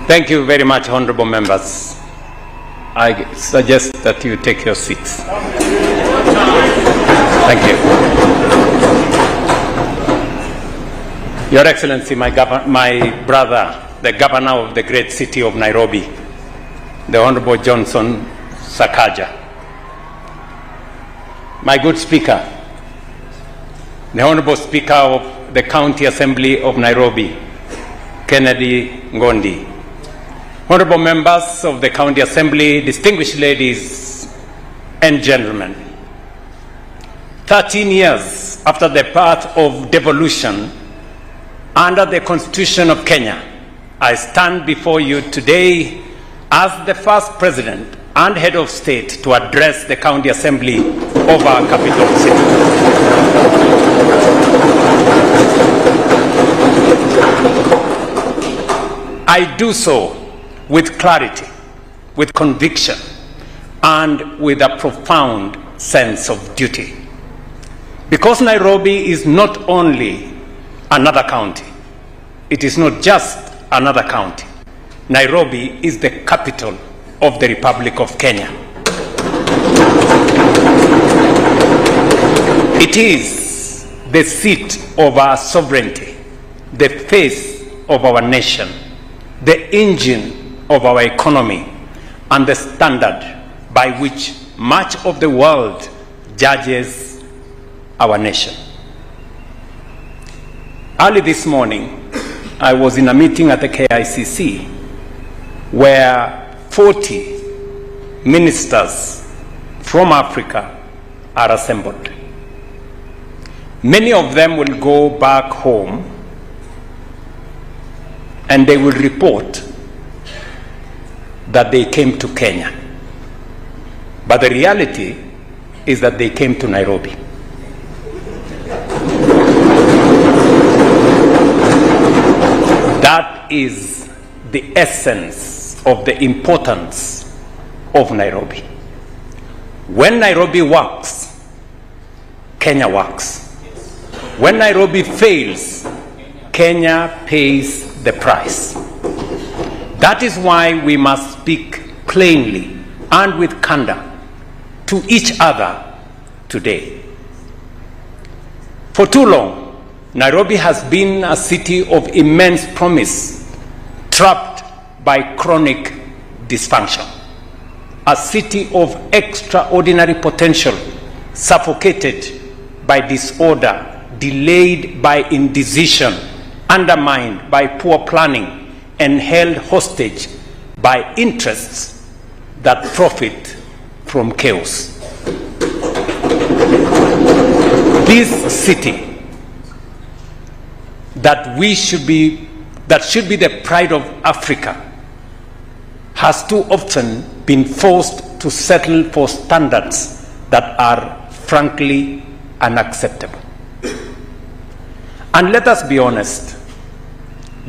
Thank you very much, honorable members. I suggest that you take your seats. Thank you. Your Excellency, my brother, the governor of the great city of Nairobi, the Honorable Johnson Sakaja. My good Speaker, the Honorable Speaker of the County Assembly of Nairobi, Kennedy Ngondi. Honorable members of the County Assembly, distinguished ladies and gentlemen, 13 years after the path of devolution under the Constitution of Kenya, I stand before you today as the first President and Head of State to address the County Assembly of our capital city. I do so with clarity, with conviction, and with a profound sense of duty. Because Nairobi is not only another county, it is not just another county. Nairobi is the capital of the Republic of Kenya. It is the seat of our sovereignty, the face of our nation, the engine of our economy, and the standard by which much of the world judges our nation. Early this morning, I was in a meeting at the KICC where 40 ministers from Africa are assembled. Many of them will go back home and they will report that they came to Kenya. But the reality is that they came to Nairobi. That is the essence of the importance of Nairobi. When Nairobi works, Kenya works. When Nairobi fails, Kenya pays the price. That is why we must speak plainly and with candor to each other today. For too long, Nairobi has been a city of immense promise, trapped by chronic dysfunction. A city of extraordinary potential, suffocated by disorder, delayed by indecision, undermined by poor planning, and held hostage by interests that profit from chaos. This city that should be the pride of Africa has too often been forced to settle for standards that are frankly unacceptable. And let us be honest,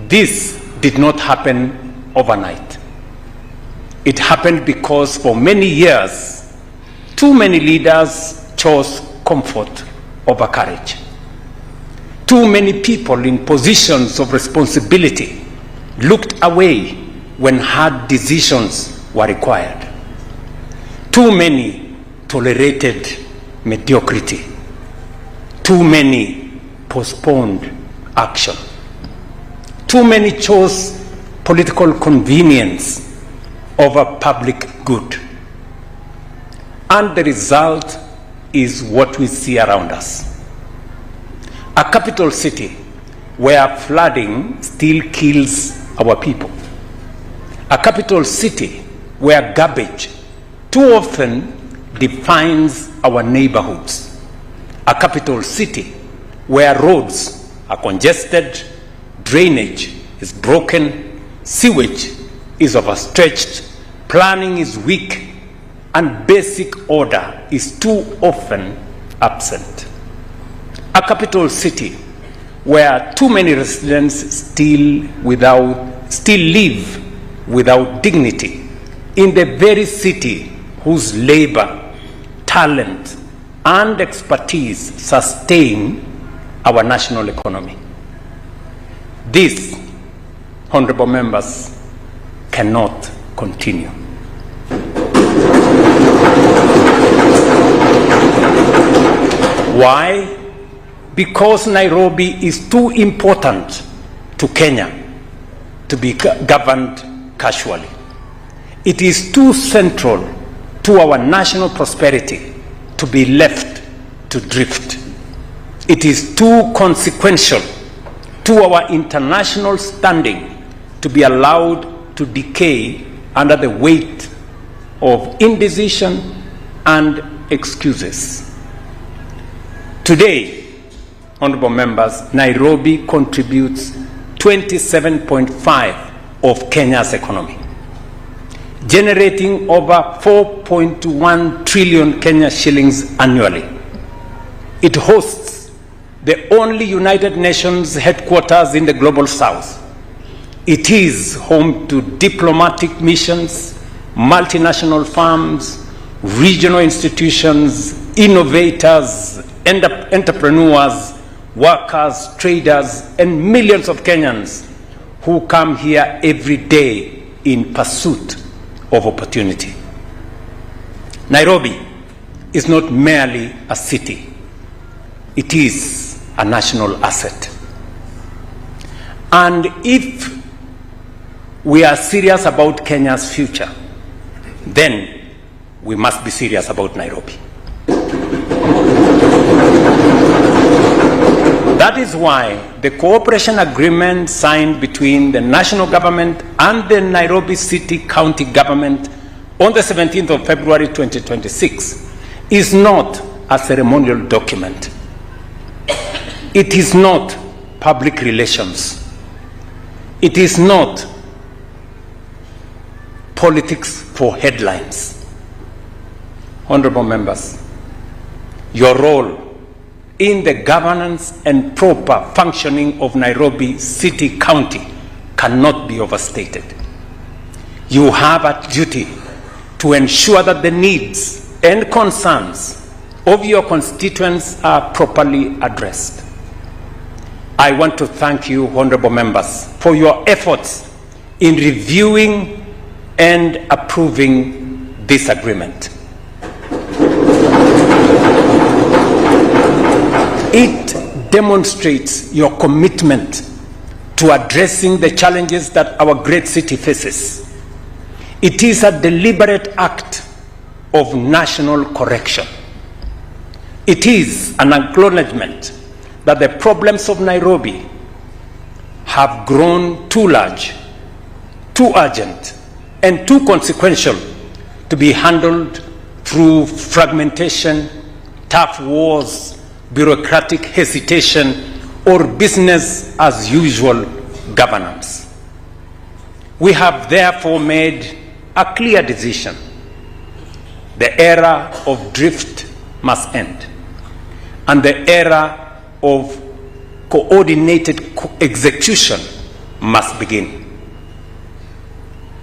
this did not happen overnight. It happened because for many years, too many leaders chose comfort over courage. Too many people in positions of responsibility looked away when hard decisions were required. Too many tolerated mediocrity. Too many postponed action. Too many chose political convenience over public good. And the result is what we see around us. A capital city where flooding still kills our people. A capital city where garbage too often defines our neighborhoods. A capital city where roads are congested, drainage is broken, sewage is overstretched, planning is weak, and basic order is too often absent. A capital city where too many residents still live without dignity in the very city whose labor, talent, and expertise sustain our national economy. This, honorable members, cannot continue. Why? Because Nairobi is too important to Kenya to be governed casually. It is too central to our national prosperity to be left to drift. It is too consequential to our international standing to be allowed to decay under the weight of indecision and excuses. Today, honorable members, Nairobi contributes 27.5% of Kenya's economy, generating over 4.1 trillion Kenya shillings annually. It hosts the only United Nations headquarters in the global south. It is home to diplomatic missions, multinational firms, regional institutions, innovators, entrepreneurs, workers, traders, and millions of Kenyans who come here every day in pursuit of opportunity. Nairobi is not merely a city. It is a national asset. And if we are serious about Kenya's future, then we must be serious about Nairobi. That is why the cooperation agreement signed between the national government and the Nairobi City County government on the 17th of February 2026 is not a ceremonial document. It is not public relations. It is not politics for headlines. Honorable members, your role in the governance and proper functioning of Nairobi City County cannot be overstated. You have a duty to ensure that the needs and concerns of your constituents are properly addressed. I want to thank you, honorable members, for your efforts in reviewing and approving this agreement. It demonstrates your commitment to addressing the challenges that our great city faces. It is a deliberate act of national correction. It is an acknowledgement that the problems of Nairobi have grown too large, too urgent, and too consequential to be handled through fragmentation, tough wars, bureaucratic hesitation, or business as usual governance. We have therefore made a clear decision. The era of drift must end, and the era of coordinated execution must begin.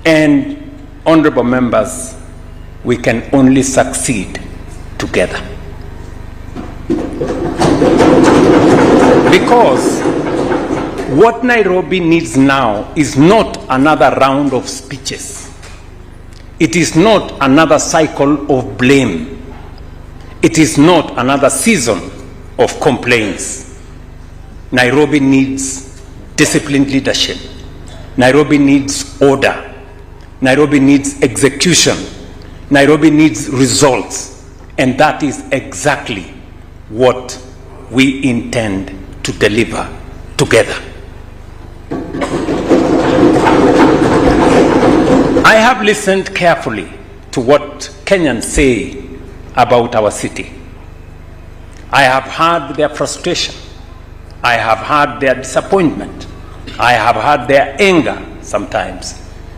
And honorable members, we can only succeed together. Because what Nairobi needs now is not another round of speeches. It is not another cycle of blame. It is not another season of complaints. Nairobi needs disciplined leadership. Nairobi needs order. Nairobi needs execution. Nairobi needs results. And that is exactly what we intend to deliver together. I have listened carefully to what Kenyans say about our city. I have heard their frustration. I have heard their disappointment. I have heard their anger sometimes.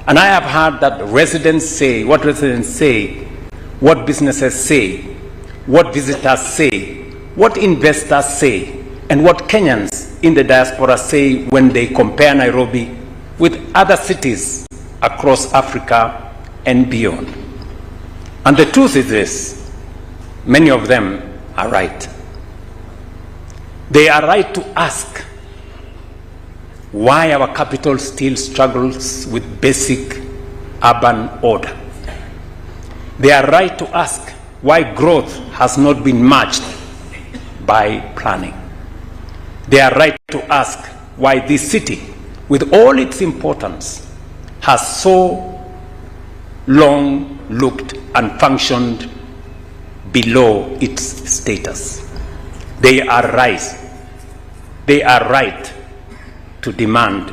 And I have heard that residents say, what businesses say, what visitors say, what investors say, and what Kenyans in the diaspora say when they compare Nairobi with other cities across Africa and beyond. And the truth is this: many of them are right. They are right to ask why our capital still struggles with basic urban order. They are right to ask why growth has not been matched by planning. They are right to ask why this city, with all its importance, has so long looked and functioned below its status. They are right to demand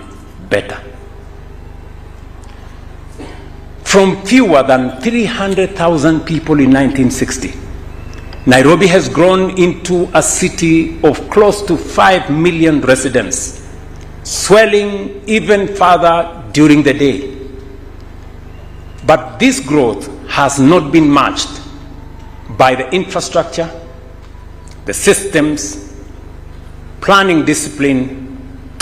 better. From fewer than 300,000 people in 1960, Nairobi has grown into a city of close to 5 million residents, swelling even further during the day. But this growth has not been matched by the infrastructure, the systems, planning discipline,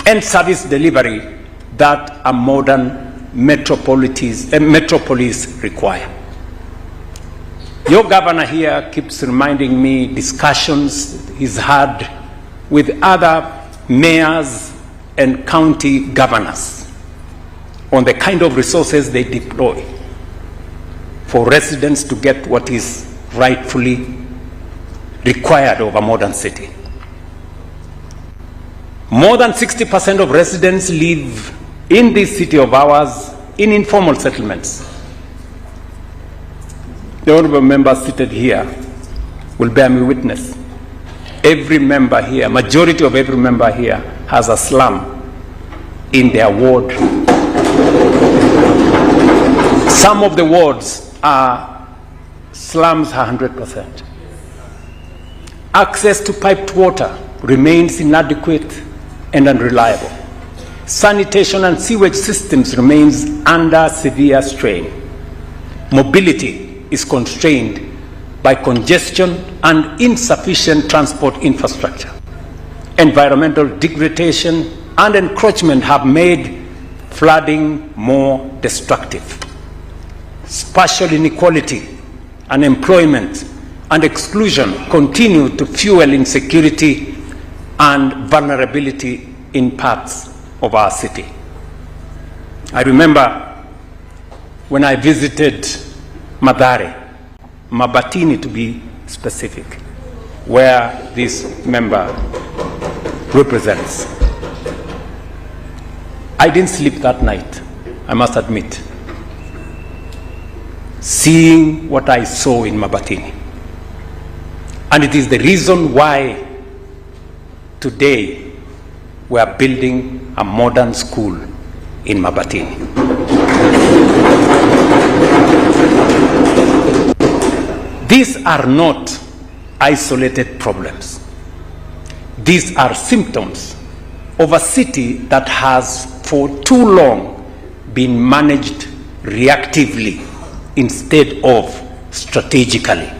and service delivery that a modern metropolis require. Your governor here keeps reminding me discussions he's had with other mayors and county governors on the kind of resources they deploy for residents to get what is rightfully required of a modern city. More than 60% of residents live in this city of ours in informal settlements. The honorable members seated here will bear me witness. Every member here, majority of every member here, has a slum in their ward. Some of the wards are slums 100%. Access to piped water remains inadequate and unreliable. Sanitation and sewage systems remains under severe strain. Mobility is constrained by congestion and insufficient transport infrastructure. Environmental degradation and encroachment have made flooding more destructive. Spatial inequality, unemployment, and exclusion continue to fuel insecurity and vulnerability in parts of our city. I remember when I visited Mathare, Mabatini to be specific, where this member represents. I didn't sleep that night, I must admit, seeing what I saw in Mabatini. And it is the reason why today we are building a modern school in Mabatini. These are not isolated problems. These are symptoms of a city that has for too long been managed reactively instead of strategically.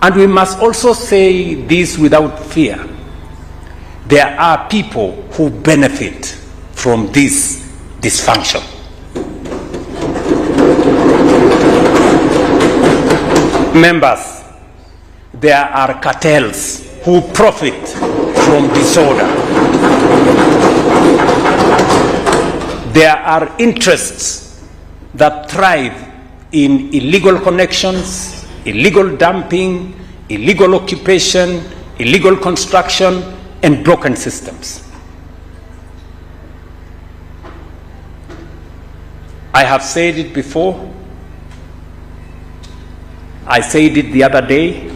And we must also say this without fear. There are people who benefit from this dysfunction. Members, there are cartels who profit from disorder. There are interests that thrive in illegal connections, illegal dumping, illegal occupation, illegal construction, and broken systems. I have said it before. I said it the other day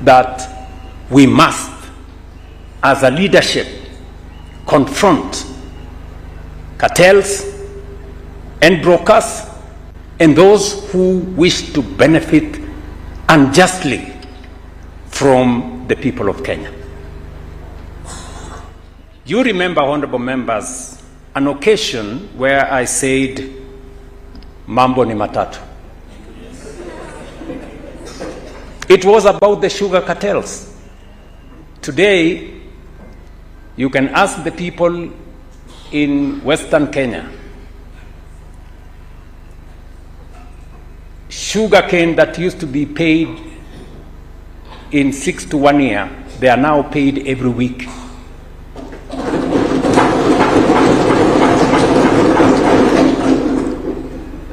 that we must, as a leadership, confront cartels and brokers and those who wish to benefit unjustly from the people of Kenya. You remember, honorable members, an occasion where I said, mambo ni matatu. It was about the sugar cartels. Today, you can ask the people in Western Kenya, sugar cane that used to be paid in 6 to 1 year, they are now paid every week.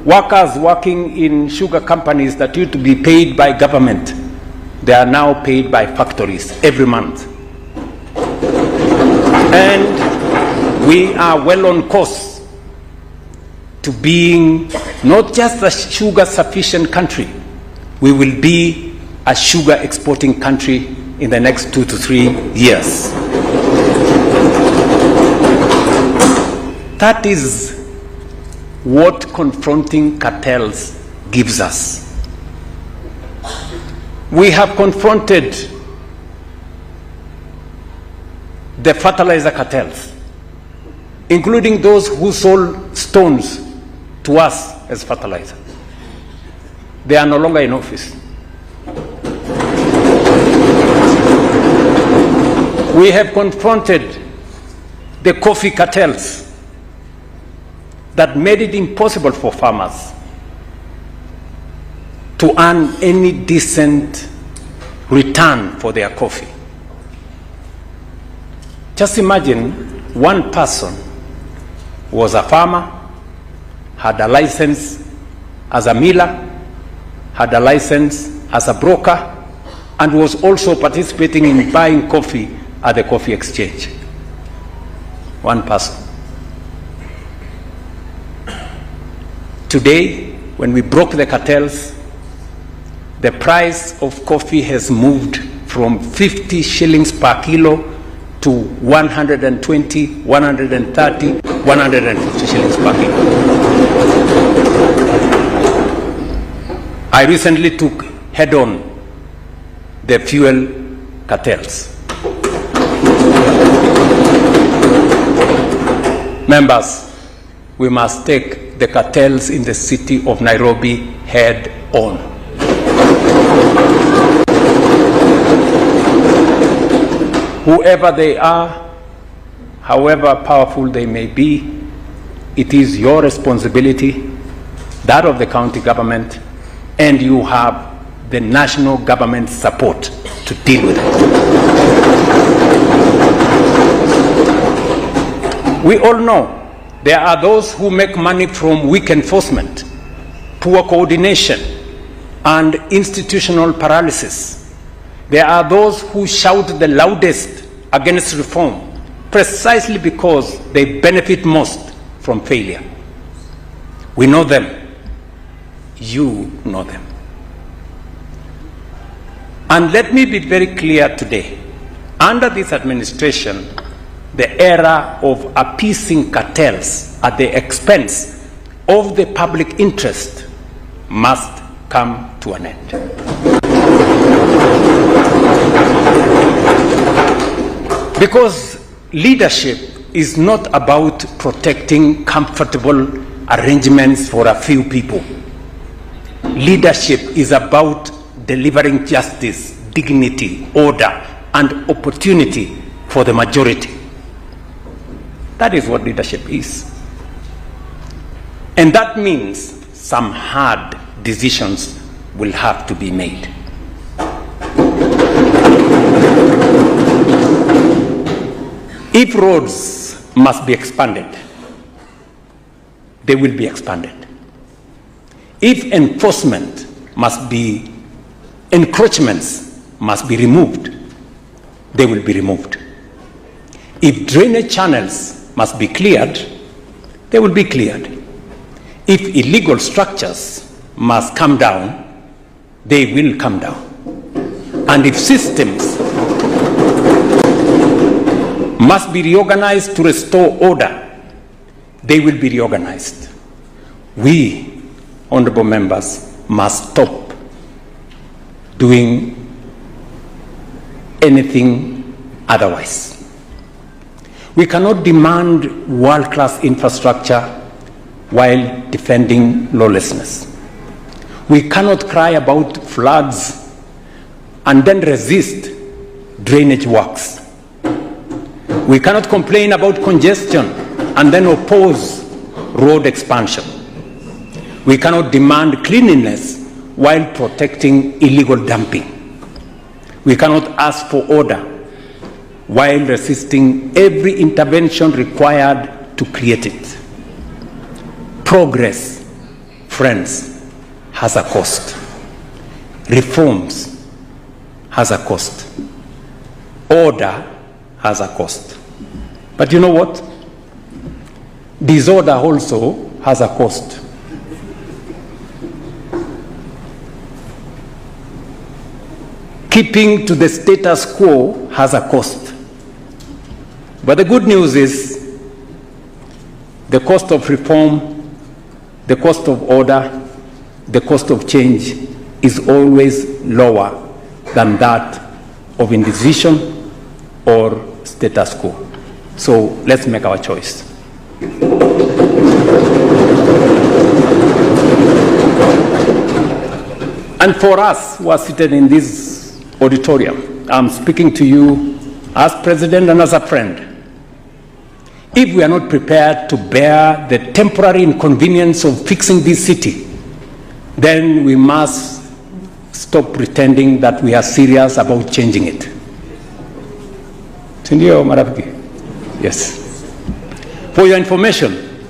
Workers working in sugar companies that used to be paid by government, they are now paid by factories every month. And we are well on course to being not just a sugar sufficient country, we will be a sugar exporting country in the next 2 to 3 years. That is what confronting cartels gives us. We have confronted the fertilizer cartels, including those who sold stones to us as fertilizer. They are no longer in office. We have confronted the coffee cartels that made it impossible for farmers to earn any decent return for their coffee. Just imagine one person was a farmer, had a license as a miller, had a license as a broker, and was also participating in buying coffee at the coffee exchange. One person. Today, when we broke the cartels, the price of coffee has moved from 50 shillings per kilo to 120, 130, 150 shillings per kilo. I recently took head-on the fuel cartels. Members, we must take the cartels in the city of Nairobi head on. Whoever they are, however powerful they may be, it is your responsibility, that of the county government, and you have the national government's support to deal with it. We all know there are those who make money from weak enforcement, poor coordination, and institutional paralysis. There are those who shout the loudest against reform precisely because they benefit most from failure. We know them. You know them. And let me be very clear today. Under this administration, the era of appeasing cartels at the expense of the public interest must come to an end. Because leadership is not about protecting comfortable arrangements for a few people. Leadership is about delivering justice, dignity, order, and opportunity for the majority. That is what leadership is. And that means some hard decisions will have to be made. If roads must be expanded, they will be expanded. If enforcement must be, encroachments must be removed, they will be removed. If drainage channels must be cleared, they will be cleared. If illegal structures must come down, they will come down. And if systems must be reorganized to restore order, they will be reorganized. We, honorable members, must stop doing anything otherwise. We cannot demand world-class infrastructure while defending lawlessness. We cannot cry about floods and then resist drainage works. We cannot complain about congestion and then oppose road expansion. We cannot demand cleanliness while protecting illegal dumping. We cannot ask for order while resisting every intervention required to create it. Progress friends, has a cost. Reforms has a cost. Order has a cost. But you know what? Disorder also has a cost. Keeping to the status quo has a cost. But the good news is the cost of reform, the cost of order, the cost of change is always lower than that of indecision or status quo. So let's make our choice. And for us who are seated in this auditorium, I'm speaking to you as president and as a friend. If we are not prepared to bear the temporary inconvenience of fixing this city, then we must stop pretending that we are serious about changing it. Sindio, marafiki? Yes. For your information,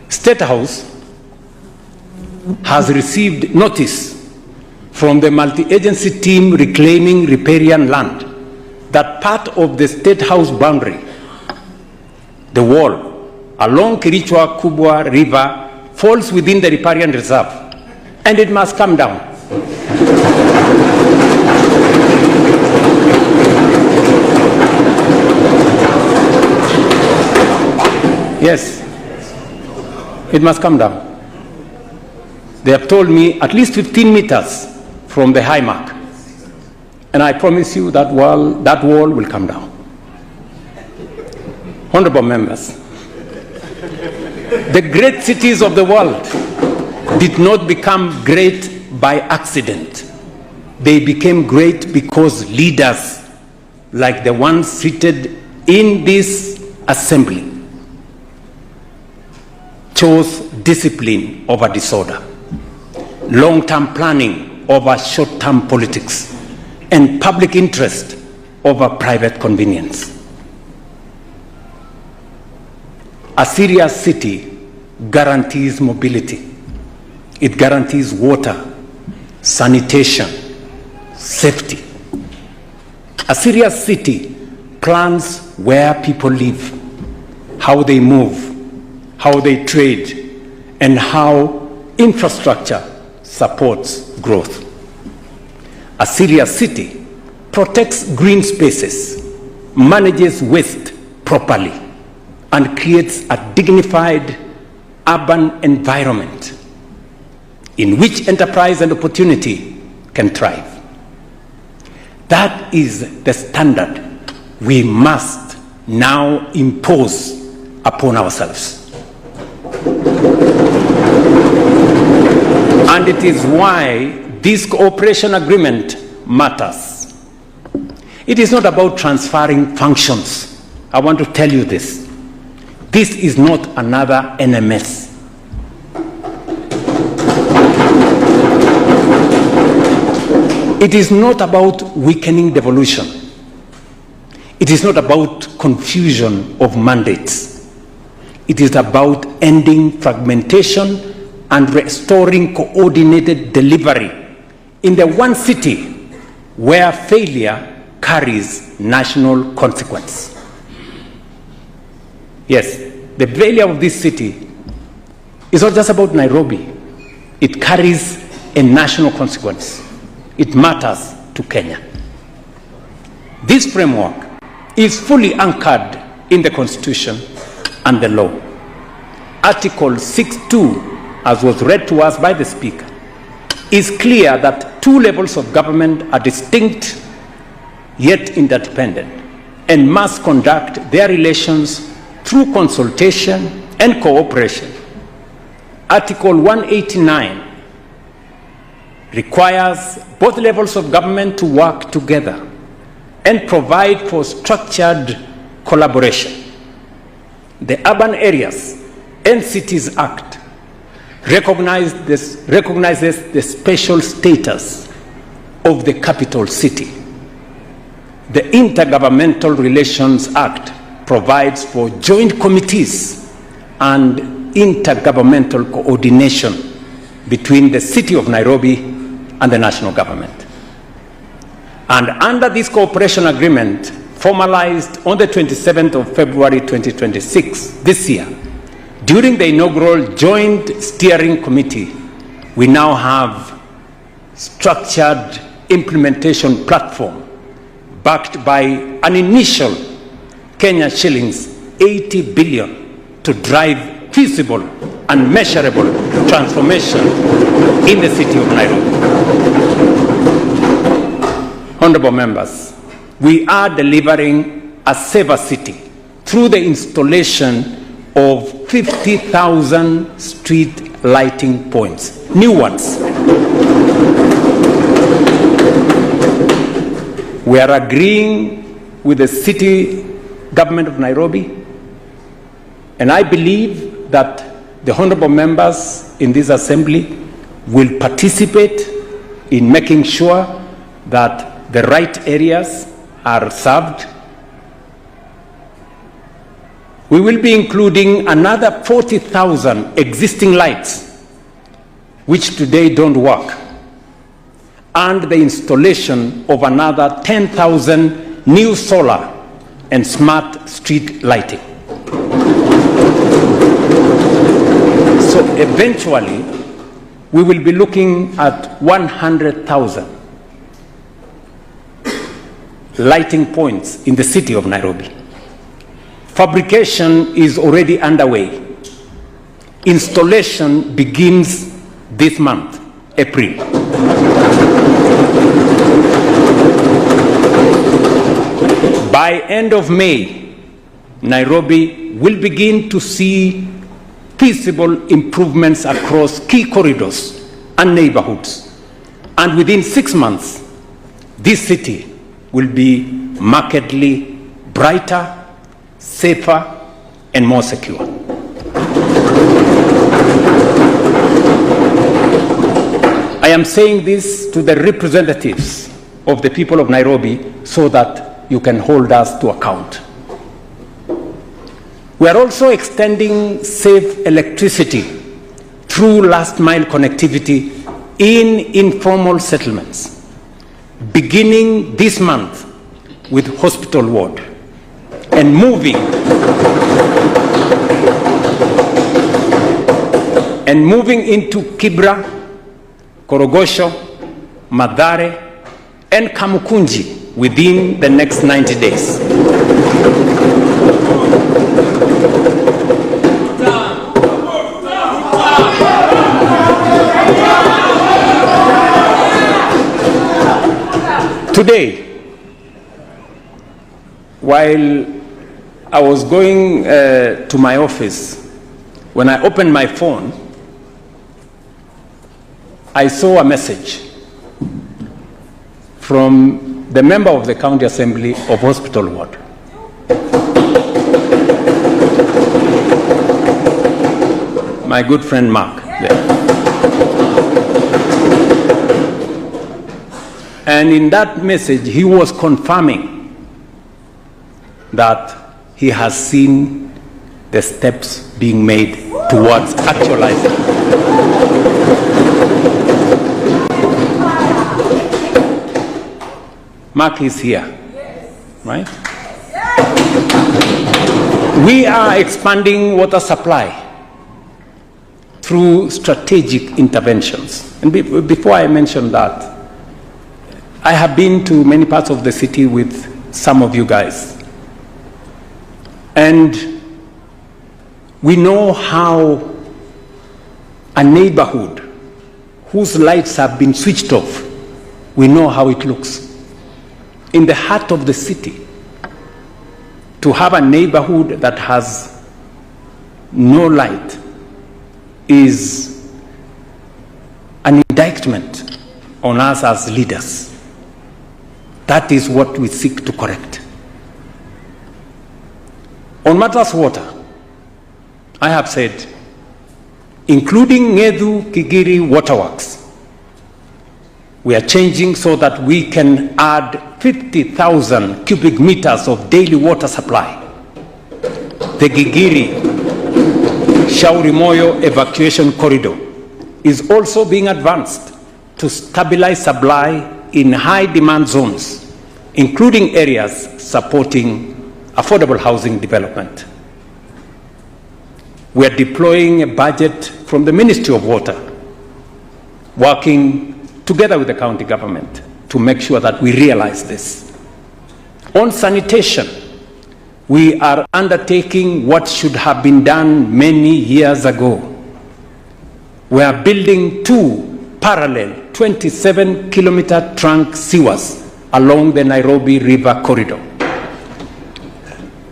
State House has received notice from the multi-agency team reclaiming riparian land that part of the State House boundary, the wall along Kirichwa Kubwa River, falls within the riparian reserve, and it must come down. Yes, it must come down. They have told me at least 15 meters from the high mark. And I promise you that wall will come down. Honorable members, the great cities of the world did not become great by accident. They became great because leaders like the ones seated in this assembly chose discipline over disorder, long-term planning over short-term politics, and public interest over private convenience. A serious city guarantees mobility. It guarantees water, sanitation, safety. A serious city plans where people live, how they move, how they trade, and how infrastructure supports growth. A serious city protects green spaces, manages waste properly, and creates a dignified urban environment in which enterprise and opportunity can thrive. That is the standard we must now impose upon ourselves. And it is why this cooperation agreement matters. It is not about transferring functions. I want to tell you this. This is not another NMS. It is not about weakening devolution. It is not about confusion of mandates. It is about ending fragmentation and restoring coordinated delivery in the one city where failure carries national consequence. Yes, the failure of this city is not just about Nairobi. It carries a national consequence. It matters to Kenya. This framework is fully anchored in the Constitution and the law. Article 6(2), as was read to us by the Speaker, is clear that two levels of government are distinct yet interdependent and must conduct their relations through consultation and cooperation. Article 189 requires both levels of government to work together and provide for structured collaboration. The Urban Areas and Cities Act recognizes the special status of the capital city. The Intergovernmental Relations Act provides for joint committees and intergovernmental coordination between the city of Nairobi and the national government. And under this cooperation agreement, formalized on the 27th of February 2026, this year, during the inaugural Joint Steering Committee, we now have structured implementation platform backed by an initial Kenya shillings 80 billion to drive feasible and measurable transformation in the city of Nairobi. Honorable members, we are delivering a safer city through the installation of 50,000 street lighting points, new ones. We are agreeing with the city government of Nairobi, and I believe that the honorable members in this assembly will participate in making sure that the right areas are served. We will be including another 40,000 existing lights which today don't work, and the installation of another 10,000 new solar and smart street lighting. So eventually, we will be looking at 100,000 lighting points in the city of Nairobi. Fabrication is already underway. Installation begins this month, April. By end of May, Nairobi will begin to see feasible improvements across key corridors and neighborhoods. And within 6 months, this city will be markedly brighter, safer, and more secure. I am saying this to the representatives of the people of Nairobi so that you can hold us to account. We are also extending safe electricity through last mile connectivity in informal settlements, beginning this month with Hospital Ward, and moving into Kibra, Korogosho, Mathare, and Kamukunji within the next 90 days. Today, while I was going to my office, when I opened my phone, I saw a message from the member of the County Assembly of Hospital Ward. My good friend Mark. Yeah. And in that message, he was confirming that he has seen the steps being made towards actualizing. Mark is here, right? We are expanding water supply through strategic interventions. And before I mention that, I have been to many parts of the city with some of you guys. And we know how a neighborhood whose lights have been switched off, we know how it looks. In the heart of the city, to have a neighborhood that has no light is an indictment on us as leaders. That is what we seek to correct. On matters water, I have said, including Ngedu Kigiri Waterworks, we are changing so that we can add 50,000 cubic meters of daily water supply. The Gigiri Shauri Moyo evacuation corridor is also being advanced to stabilize supply in high-demand zones, including areas supporting affordable housing development. We are deploying a budget from the Ministry of Water, working together with the county government to make sure that we realize this. On sanitation, we are undertaking what should have been done many years ago. We are building 2 parallel 27-kilometer trunk sewers along the Nairobi River corridor.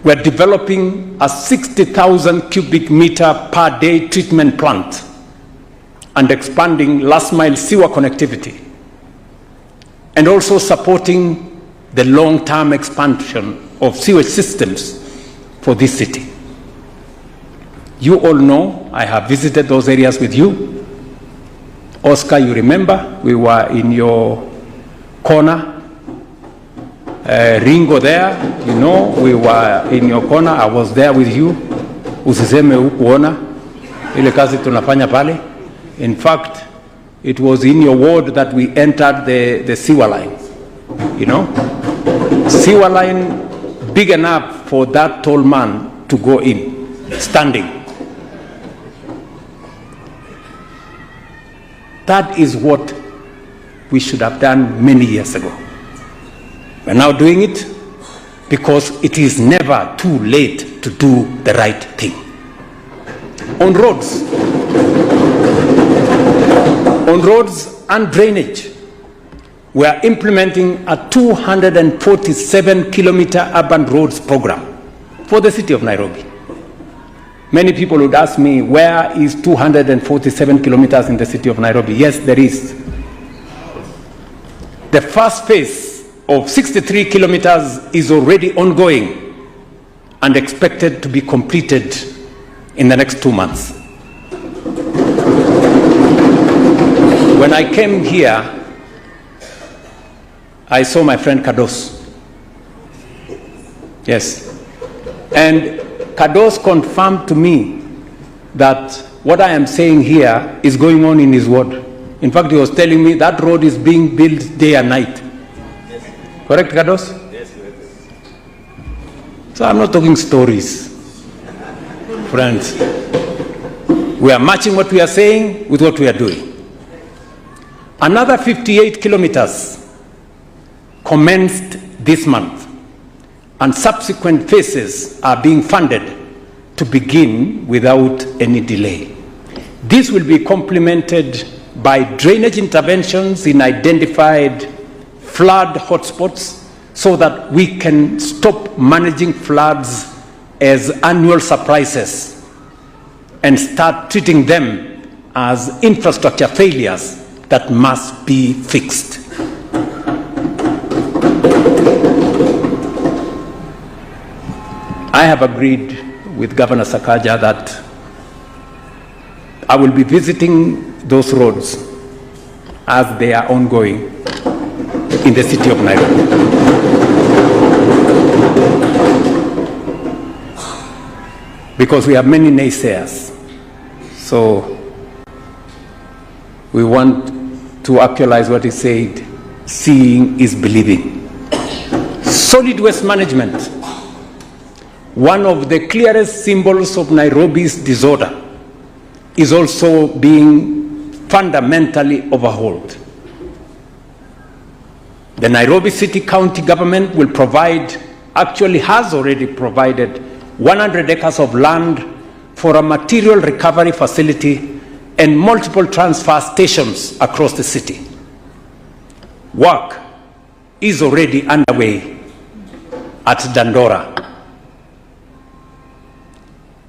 We're developing a 60,000 cubic meter per day treatment plant and expanding last mile sewer connectivity, and also supporting the long-term expansion of sewage systems for this city. You all know I have visited those areas with you. Oscar, you remember, we were in your corner. Ringo there, you know, we were in your corner. I was there with you. Usiseme ukuona ile kazi tunafanya pale. In fact, it was in your ward that we entered the sewer line. You know, sewer line big enough for that tall man to go in, standing. That is what we should have done many years ago. We're now doing it because it is never too late to do the right thing. On roads and drainage, we are implementing a 247-kilometer urban roads program for the city of Nairobi. Many people would ask me, where is 247 kilometers in the city of Nairobi? Yes, there is. The first phase of 63 kilometers is already ongoing and expected to be completed in the next 2 months. When I came here, I saw my friend Kados. Yes. And Kados confirmed to me that what I am saying here is going on in his ward. In fact, he was telling me that road is being built day and night. Yes. Correct, Kados? Yes. So I'm not talking stories, friends. We are matching what we are saying with what we are doing. Another 58 kilometers commenced this month, and subsequent phases are being funded to begin without any delay. This will be complemented by drainage interventions in identified flood hotspots so that we can stop managing floods as annual surprises and start treating them as infrastructure failures that must be fixed. I have agreed with Governor Sakaja that I will be visiting those roads as they are ongoing in the city of Nairobi. Because we have many naysayers. So we want to actualize what he said, seeing is believing. Solid waste management, one of the clearest symbols of Nairobi's disorder, is also being fundamentally overhauled. The Nairobi City County government will provide, actually has already provided 100 acres of land for a material recovery facility and multiple transfer stations across the city. Work is already underway at Dandora,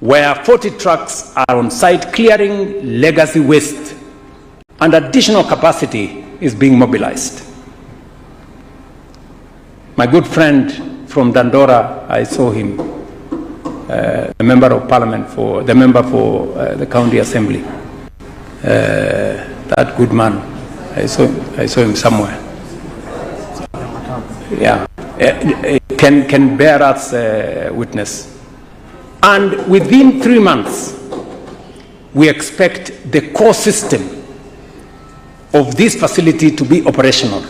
where 40 trucks are on site clearing legacy waste, and additional capacity is being mobilized. My good friend from Dandora, I saw him, the member of parliament for the county assembly. That good man, I saw him somewhere. Yeah, can bear us witness. And within 3 months, we expect the core system of this facility to be operational,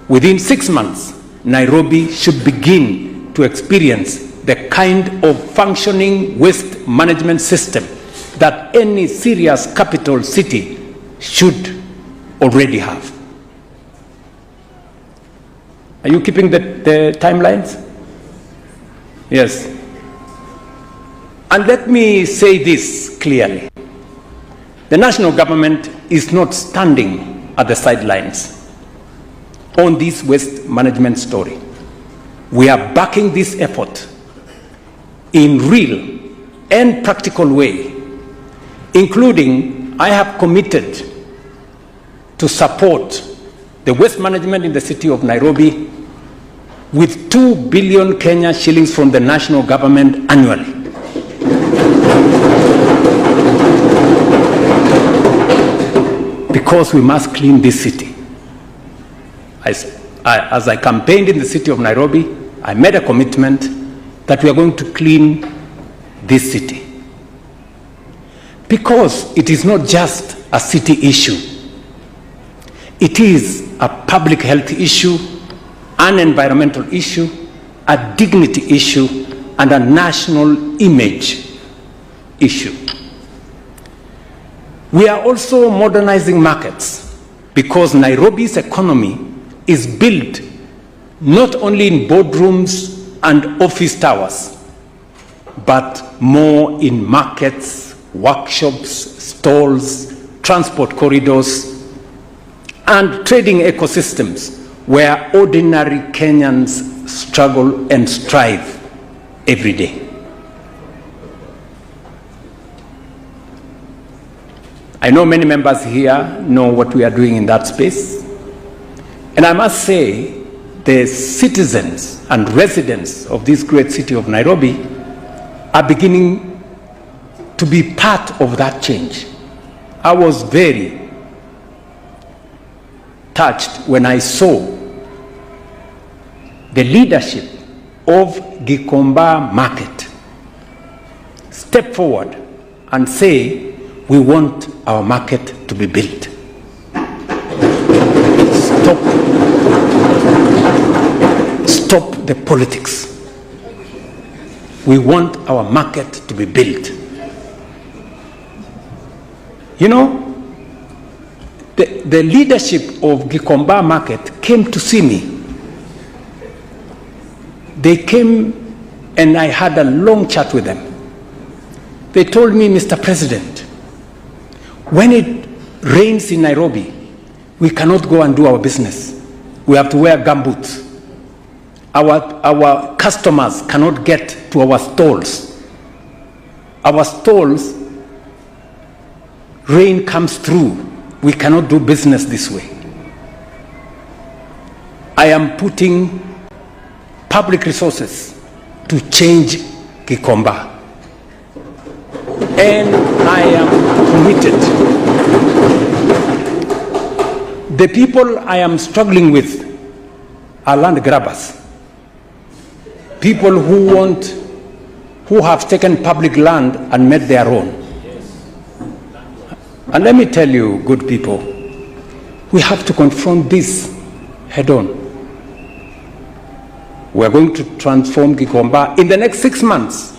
within 6 months, Nairobi should begin to experience the kind of functioning waste management system that any serious capital city should already have. Are you keeping the timelines? Yes. And let me say this clearly. The national government is not standing at the sidelines on this waste management story. We are backing this effort in real and practical way, including I have committed to support the waste management in the city of Nairobi with 2 billion Kenya shillings from the national government annually. Because we must clean this city. As I campaigned in the city of Nairobi, I made a commitment that we are going to clean this city. Because it is not just a city issue. It is a public health issue, an environmental issue, a dignity issue, and a national image issue. We are also modernizing markets because Nairobi's economy is built not only in boardrooms and office towers, but more in markets, workshops, stalls, transport corridors, and trading ecosystems where ordinary Kenyans struggle and strive every day. I know many members here know what we are doing in that space. And I must say, the citizens and residents of this great city of Nairobi are beginning to be part of that change. I was very touched when I saw the leadership of Gikomba Market step forward and say, we want our market to be built. Stop the politics. We want our market to be built. You know, the leadership of Gikomba Market came to see me. They came and I had a long chat with them. They told me, Mr. President, when it rains in Nairobi, we cannot go and do our business. We have to wear gumboots. Our customers cannot get to our stalls. Our stalls, rain comes through. We cannot do business this way. I am putting public resources to change Gikomba. And I am committed. The people I am struggling with are land grabbers. People who have taken public land and made their own. And let me tell you, good people, we have to confront this head on. We are going to transform Gikomba. In the next 6 months,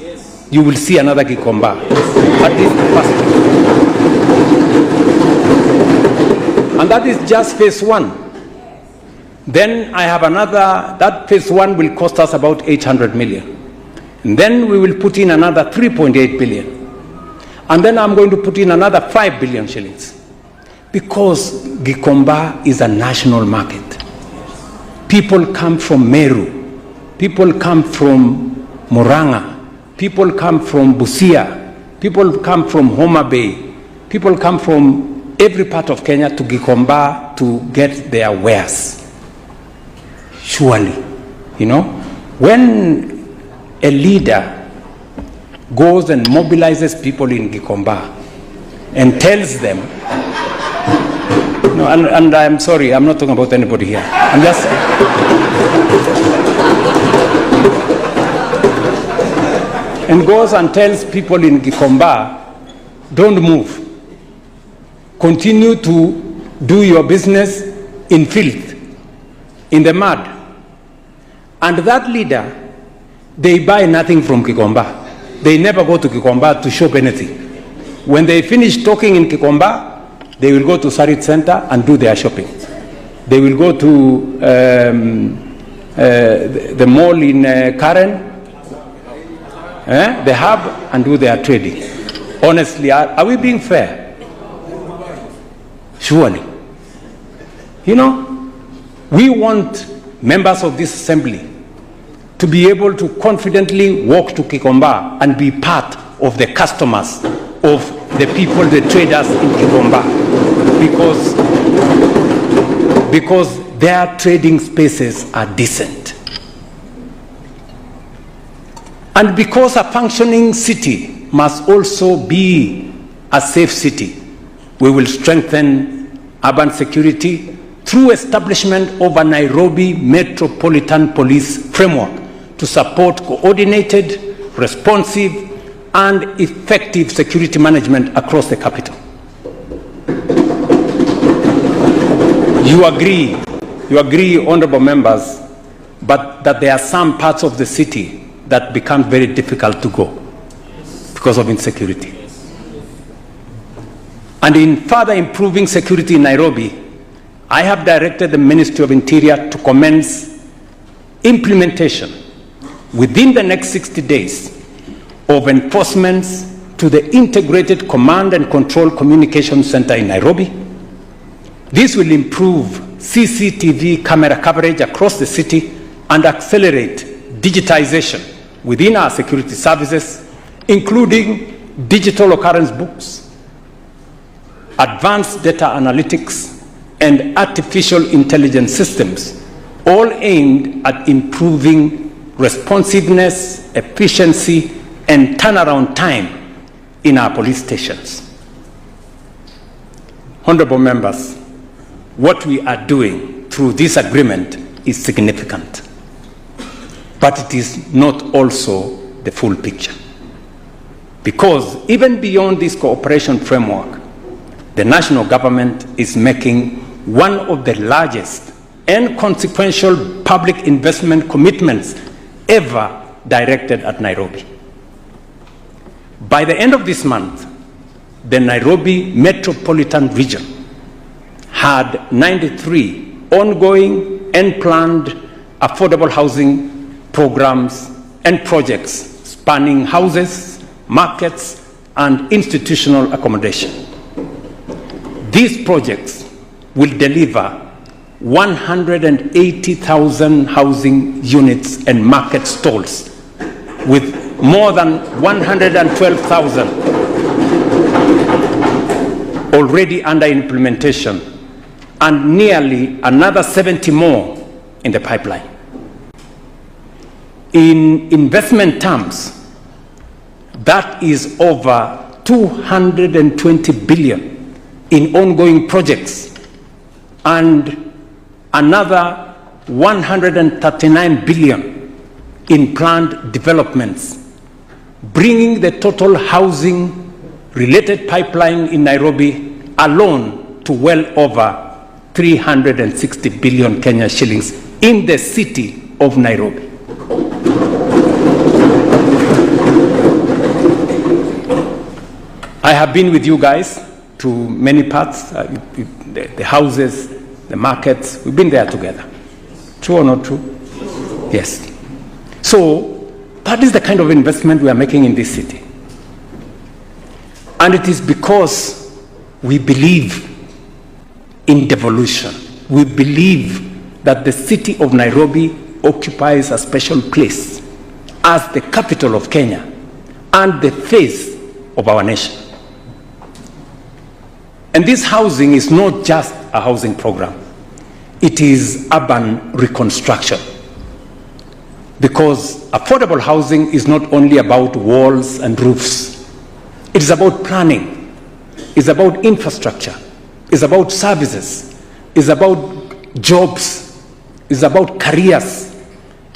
you will see another Gikomba. At this capacity. And that is just phase 1. Then I have another, that phase 1 will cost us about 800 million. And then we will put in another 3.8 billion. And then I'm going to put in another 5 billion shillings. Because Gikomba is a national market. People come from Meru. People come from Murang'a. People come from Busia. People come from Homa Bay. People come from every part of Kenya to Gikomba to get their wares. Surely, you know, when a leader goes and mobilizes people in Gikomba and tells them, no, and I'm sorry, I'm not talking about anybody here. I'm just and goes and tells people in Gikomba, don't move. Continue to do your business in filth, in the mud. And that leader, they buy nothing from Gikomba. They never go to Gikomba to shop anything. When they finish talking in Gikomba, they will go to Sarit Center and do their shopping. They will go to the mall in Karen, the hub, and do their trading. Honestly, are we being fair? Surely. You know, we want members of this assembly to be able to confidently walk to Gikomba and be part of the customers of the people, the traders in Gikomba, because their trading spaces are decent. And because a functioning city must also be a safe city, we will strengthen urban security through establishment of a Nairobi Metropolitan Police framework to support coordinated, responsive, and effective security management across the capital. You agree, honorable members, but that there are some parts of the city that become very difficult to go because of insecurity. And in further improving security in Nairobi, I have directed the Ministry of Interior to commence implementation within the next 60 days of enforcements to the Integrated Command and Control Communication Center in Nairobi. This will improve CCTV camera coverage across the city and accelerate digitization within our security services, including digital occurrence books, advanced data analytics, and artificial intelligence systems, all aimed at improving responsiveness, efficiency, and turnaround time in our police stations. Honorable members, what we are doing through this agreement is significant, but it is not also the full picture. Because even beyond this cooperation framework, the national government is making one of the largest and consequential public investment commitments ever directed at Nairobi. By the end of this month, the Nairobi Metropolitan Region had 93 ongoing and planned affordable housing programs and projects spanning houses, markets, and institutional accommodation. These projects will deliver 180,000 housing units and market stalls, with more than 112,000 already under implementation, and nearly another 70 more in the pipeline. In investment terms, that is over 220 billion in ongoing projects and another 139 billion in planned developments, bringing the total housing-related pipeline in Nairobi alone to well over 360 billion Kenya shillings in the city of Nairobi. I have been with you guys to many parts, the houses, the markets. We've been there together. True or not true? Yes. So that is the kind of investment we are making in this city. And it is because we believe in devolution. We believe that the city of Nairobi occupies a special place as the capital of Kenya and the face of our nation. And this housing is not just a housing program. It is urban reconstruction. Because affordable housing is not only about walls and roofs. It is about planning. It's about infrastructure. It's about services. It's about jobs. It's about careers.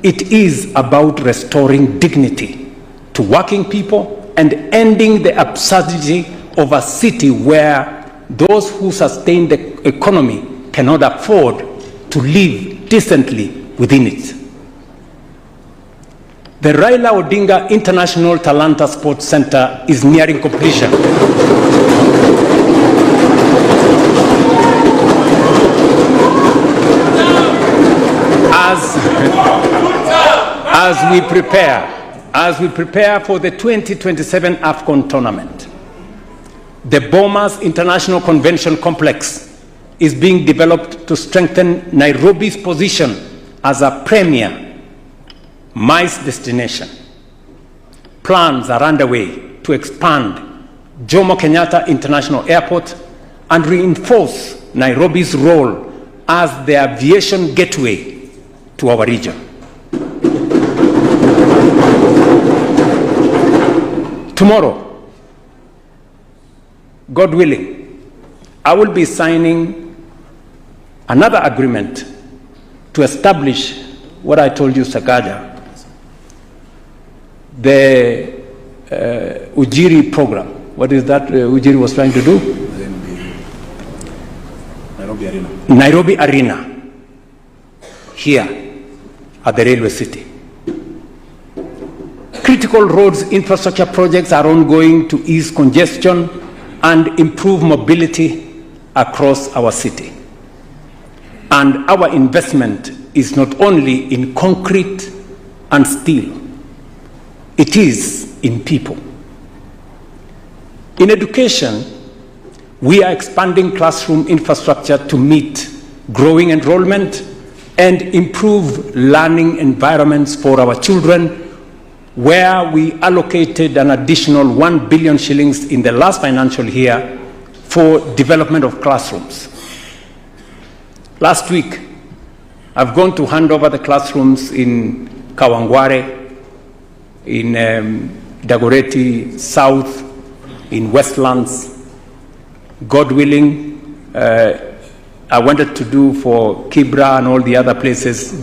It is about restoring dignity to working people and ending the absurdity of a city where those who sustain the economy cannot afford to live decently within it. The Raila Odinga International Talanta Sports Center is nearing completion. As we prepare for the 2027 AFCON tournament, the Bomas International Convention Complex is being developed to strengthen Nairobi's position as a premier MICE destination. Plans are underway to expand Jomo Kenyatta International Airport and reinforce Nairobi's role as the aviation gateway to our region. Tomorrow, God willing, I will be signing another agreement to establish what I told you, Sakaja, the Ujiri program. What is that Ujiri was trying to do? Nairobi Arena. Nairobi Arena, here at the railway city. Critical roads infrastructure projects are ongoing to ease congestion and improve mobility across our city. And our investment is not only in concrete and steel, it is in people. In education, we are expanding classroom infrastructure to meet growing enrollment and improve learning environments for our children, where we allocated an additional 1 billion shillings in the last financial year for development of classrooms. Last week, I've gone to hand over the classrooms in Kawangware, in Dagoretti South, in Westlands. God willing, I wanted to do for Kibra and all the other places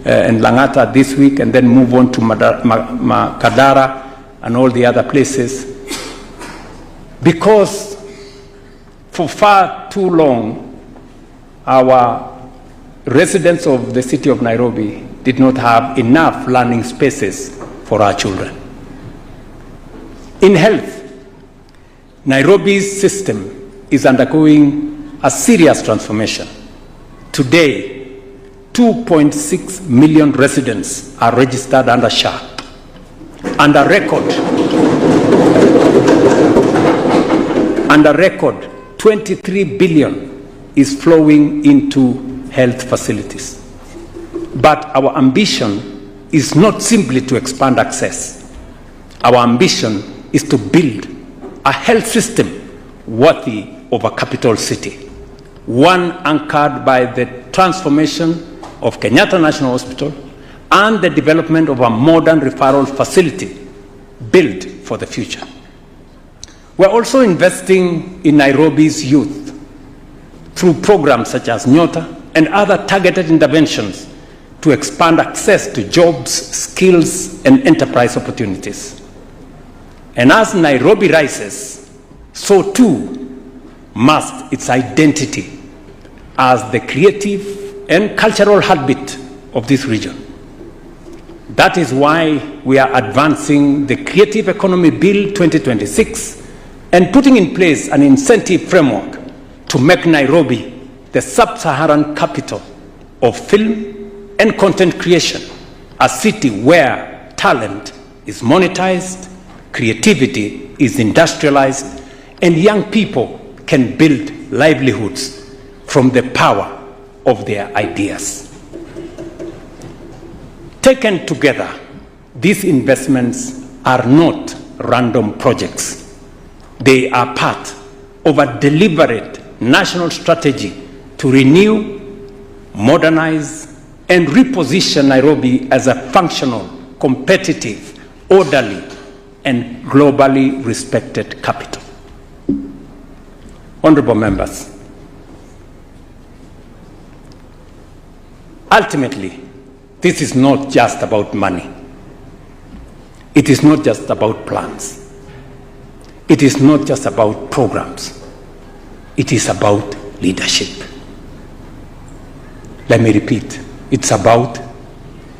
and Langata this week, and then move on to Makadara and all the other places. Because for far too long, our residents of the city of Nairobi did not have enough learning spaces for our children. In health, Nairobi's system is undergoing a serious transformation. Today, 2.6 million residents are registered under SHA, and a record 23 billion is flowing into health facilities. But our ambition is not simply to expand access. Our ambition is to build a health system worthy of a capital city, one anchored by the transformation of Kenyatta National Hospital and the development of a modern referral facility built for the future. We're also investing in Nairobi's youth through programs such as Nyota and other targeted interventions to expand access to jobs, skills, and enterprise opportunities. And as Nairobi rises, so too must its identity as the creative and cultural heartbeat of this region. That is why we are advancing the Creative Economy Bill 2026 and putting in place an incentive framework to make Nairobi the sub-Saharan capital of film and content creation, a city where talent is monetized, creativity is industrialized, and young people can build livelihoods from the power of their ideas. Taken together, these investments are not random projects. They are part of a deliberate national strategy to renew, modernize, and reposition Nairobi as a functional, competitive, orderly, and globally respected capital. Honorable members, ultimately, this is not just about money. It is not just about plans. It is not just about programs. it is about leadership. Let me repeat, it's about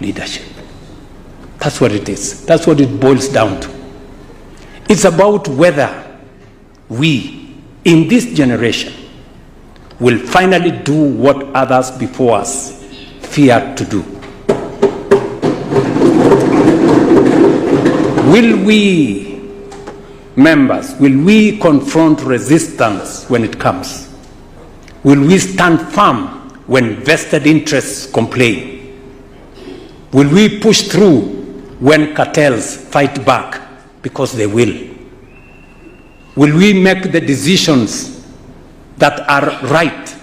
leadership. That's what it is. That's what it boils down to. It's about whether we, in this generation, will finally do what others before us feared to do. Will we, members, will we confront resistance when it comes? Will we stand firm when vested interests complain? Will we push through when cartels fight back, because they will? Will we make the decisions that are right,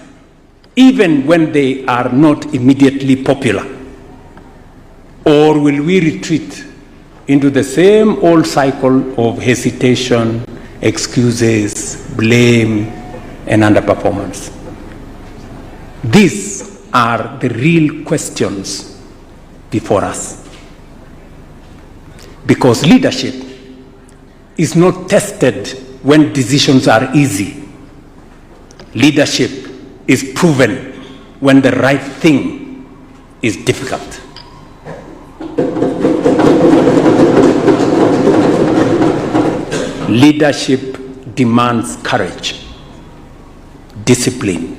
even when they are not immediately popular? Or will we retreat into the same old cycle of hesitation, excuses, blame, and underperformance? These are the real questions before us. Because leadership is not tested when decisions are easy. Leadership is proven when the right thing is difficult. Leadership demands courage, discipline,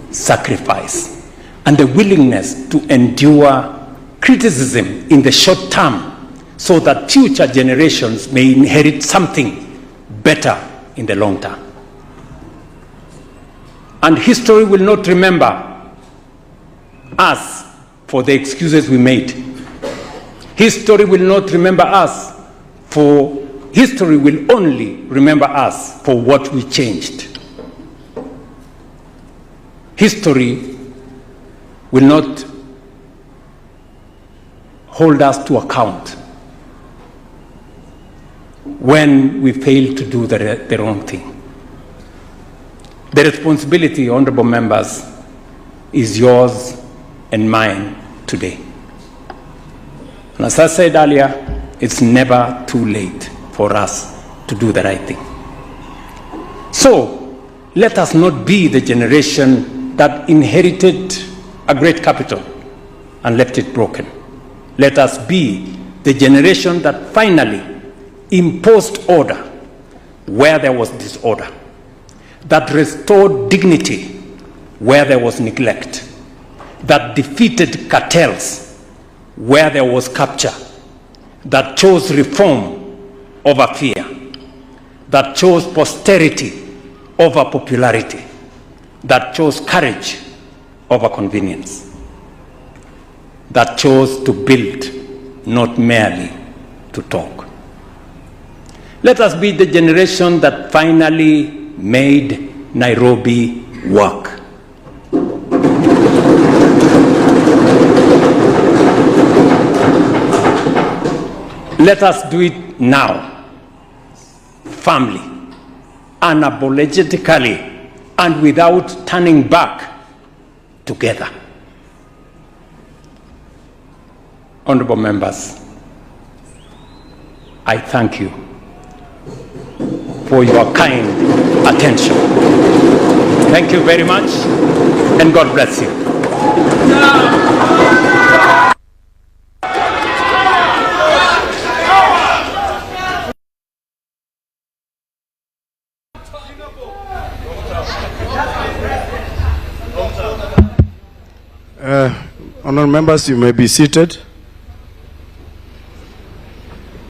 sacrifice, and the willingness to endure criticism in the short term so that future generations may inherit something better in the long term. And history will not remember us for the excuses we made. History will not remember us for, history will only remember us for what we changed. History will not hold us to account when we fail to do the wrong thing. The responsibility, honorable members, is yours and mine today. And as I said earlier, it's never too late for us to do the right thing. So, let us not be the generation that inherited a great capital and left it broken. Let us be the generation that finally imposed order where there was disorder, that restored dignity where there was neglect, that defeated cartels where there was capture, that chose reform over fear, that chose posterity over popularity, that chose courage over convenience, that chose to build, not merely to talk. Let us be the generation that finally made Nairobi work. Let us do it now, firmly, unapologetically, and without turning back, together. Honorable members, I thank you for your kind attention. Thank you very much, and God bless you. Honourable members, you may be seated.